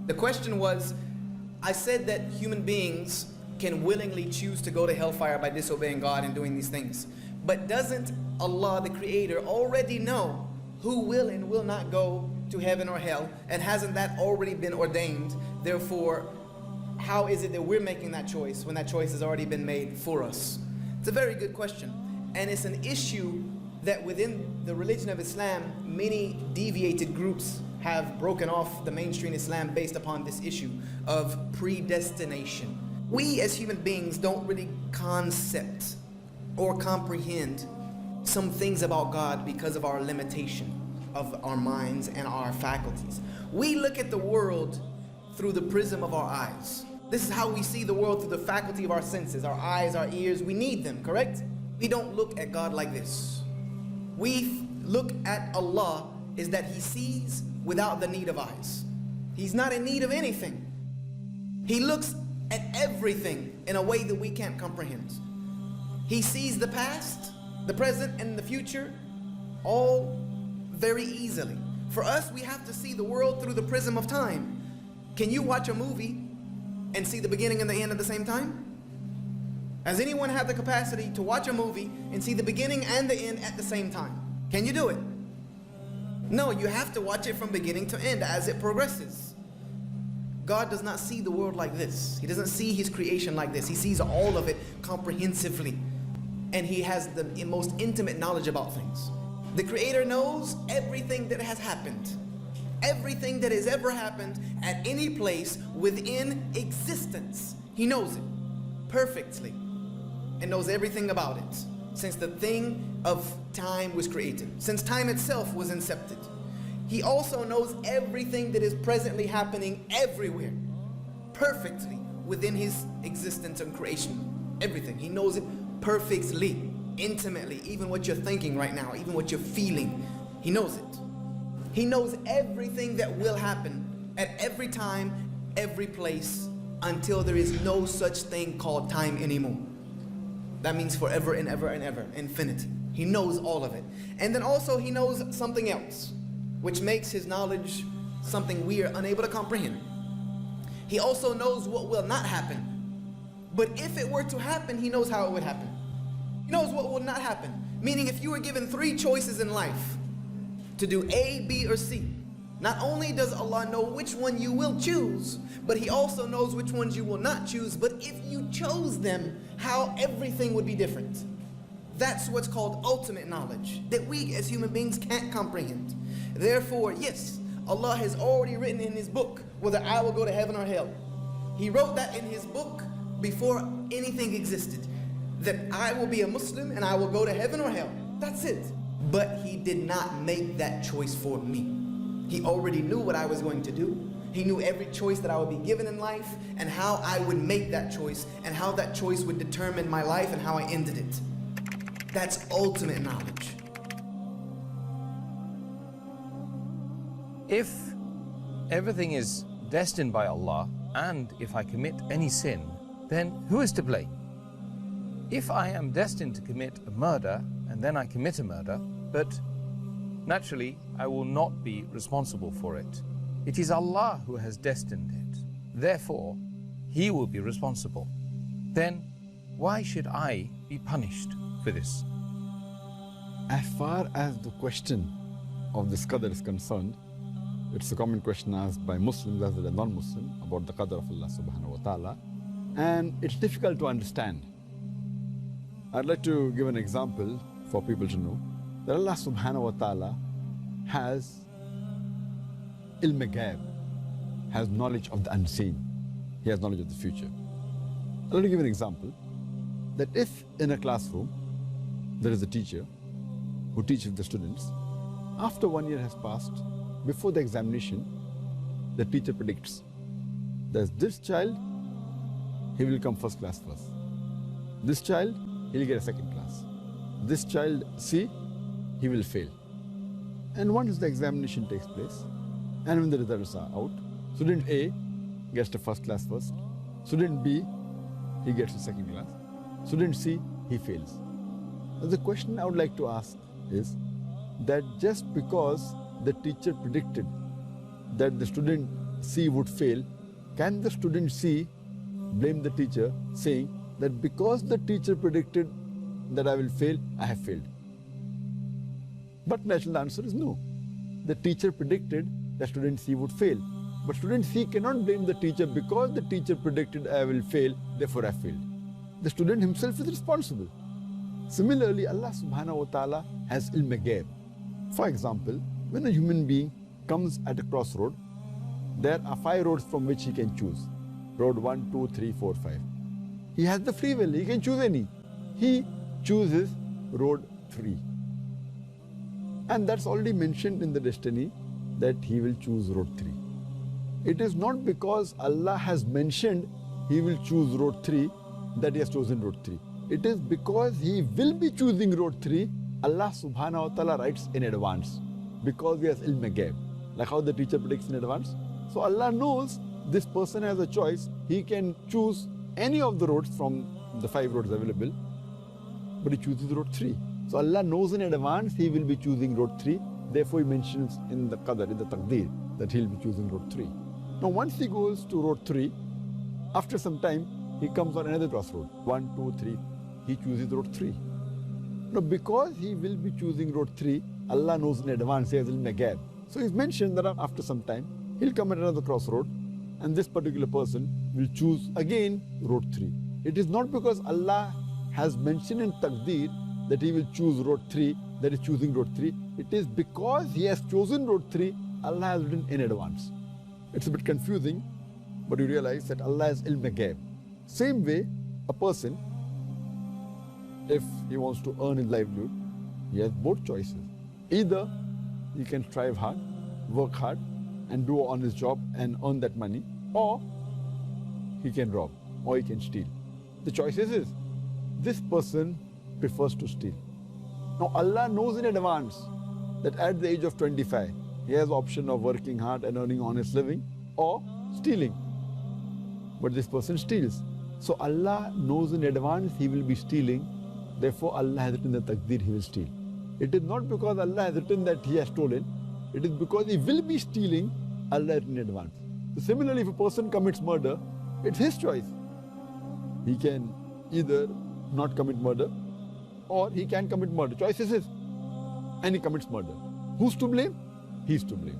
The question was, I said that human beings can willingly choose to go to hellfire by disobeying God and doing these things. But doesn't Allah, the Creator, already know who will and will not go to heaven or hell? And hasn't that already been ordained? Therefore, how is it that we're making that choice when that choice has already been made for us? It's a very good question. And it's an issue that within the religion of Islam, many deviated groups have broken off the mainstream Islam based upon this issue of predestination. We as human beings don't really concept or comprehend some things about God because of our limitation of our minds and our faculties. We look at the world through the prism of our eyes. This is how we see the world, through the faculty of our senses, our eyes, our ears. We need them, correct? We don't look at God like this. We look at Allah is that He sees without the need of eyes. He's not in need of anything. He looks at everything in a way that we can't comprehend. He sees the past, the present, and the future all very easily. For us, we have to see the world through the prism of time. Can you watch a movie and see the beginning and the end at the same time? Has anyone had the capacity to watch a movie and see the beginning and the end at the same time? Can you do it? No, you have to watch it from beginning to end as it progresses. God does not see the world like this. He doesn't see His creation like this. He sees all of it comprehensively. And He has the most intimate knowledge about things. The Creator knows everything that has happened. Everything that has ever happened at any place within existence. He knows it perfectly and knows everything about it since the thing of time was created, since time itself was incepted. He also knows everything that is presently happening everywhere perfectly within His existence and creation. Everything. He knows it perfectly, intimately, even what you're thinking right now, even what you're feeling. He knows it. He knows everything that will happen at every time, every place, until there is no such thing called time anymore. That means forever and ever and ever, infinity. He knows all of it. And then also He knows something else, which makes His knowledge something we are unable to comprehend. He also knows what will not happen. But if it were to happen, He knows how it would happen. He knows what will not happen. Meaning if you were given 3 choices in life to do A, B, or C, not only does Allah know which one you will choose, but He also knows which ones you will not choose. But if you chose them, how everything would be different. That's what's called ultimate knowledge that we as human beings can't comprehend. Therefore, yes, Allah has already written in His book whether I will go to heaven or hell. He wrote that in His book before anything existed, that I will be a Muslim and I will go to heaven or hell. That's it. But He did not make that choice for me. He already knew what I was going to do. He knew every choice that I would be given in life and how I would make that choice and how that choice would determine my life and how I ended it. That's ultimate knowledge. If everything is destined by Allah, and if I commit any sin, then who is to blame? If I am destined to commit a murder, and then I commit a murder, but naturally I will not be responsible for it. It is Allah who has destined it. Therefore, He will be responsible. Then why should I be punished for this? As far as the question of this Qadar is concerned, it's a common question asked by Muslims as well as non-Muslim about the Qadar of Allah subhanahu wa ta'ala, and it's difficult to understand. I'd like to give an example for people to know that Allah subhanahu wa ta'ala has ilm ghaib, has knowledge of the unseen. He has knowledge of the future. I'd like to give an example that if in a classroom there is a teacher who teaches the students, after 1 year has passed, before the examination, the teacher predicts that this child, he will come first class first. This child, he'll get a second class. This child, C, he will fail. And once the examination takes place, and when the results are out, student A gets the first class first, student B, he gets the second class, student C, he fails. Now the question I would like to ask is that just because the teacher predicted that the student C would fail, can the student C blame the teacher, saying that because the teacher predicted that I will fail, I have failed? But naturally the answer is no. The teacher predicted that student C would fail. But student C cannot blame the teacher because the teacher predicted I will fail, therefore I failed. The student himself is responsible. Similarly, Allah subhanahu wa ta'ala has ilm ghaib. For example, when a human being comes at a crossroad, there are 5 roads from which he can choose. Road 1, 2, 3, 4, 5. He has the free will, he can choose any. He chooses road 3. And that's already mentioned in the destiny that he will choose road 3. It is not because Allah has mentioned he will choose road 3 that he has chosen road 3. It is because he will be choosing road 3, Allah subhanahu wa ta'ala writes in advance. Because he has ilm ghaib. Like how the teacher predicts in advance. So Allah knows this person has a choice. He can choose any of the roads from the 5 roads available, but he chooses road 3. So Allah knows in advance he will be choosing road 3. Therefore he mentions in the Qadar, in the Taqdeer, that he will be choosing road 3. Now once he goes to road 3, after some time he comes on another crossroad. 1, 2, 3. He chooses road 3. Now because he will be choosing road 3, Allah knows in advance, he has ilm ghaib. So he's mentioned that after some time he'll come at another crossroad and this particular person will choose again road 3. It is not because Allah has mentioned in Taqdeer that he will choose road 3, that is choosing road 3. It is because he has chosen road 3, Allah has written in advance. It's a bit confusing, but you realize that Allah has ilm ghaib. Same way, a person, if he wants to earn his livelihood, he has both choices. Either he can strive hard, work hard, and do on his job and earn that money, or he can rob, or he can steal. The choice is his. This person prefers to steal. Now Allah knows in advance that at the age of 25, he has the option of working hard and earning honest living, or stealing. But this person steals. So Allah knows in advance he will be stealing. Therefore Allah has written the Taqdeer he will steal. It is not because Allah has written that he has stolen. It is because he will be stealing, Allah has written in advance. So similarly, if a person commits murder, it's his choice. He can either not commit murder, or he can commit murder. Choice is his. And he commits murder. Who's to blame? He's to blame.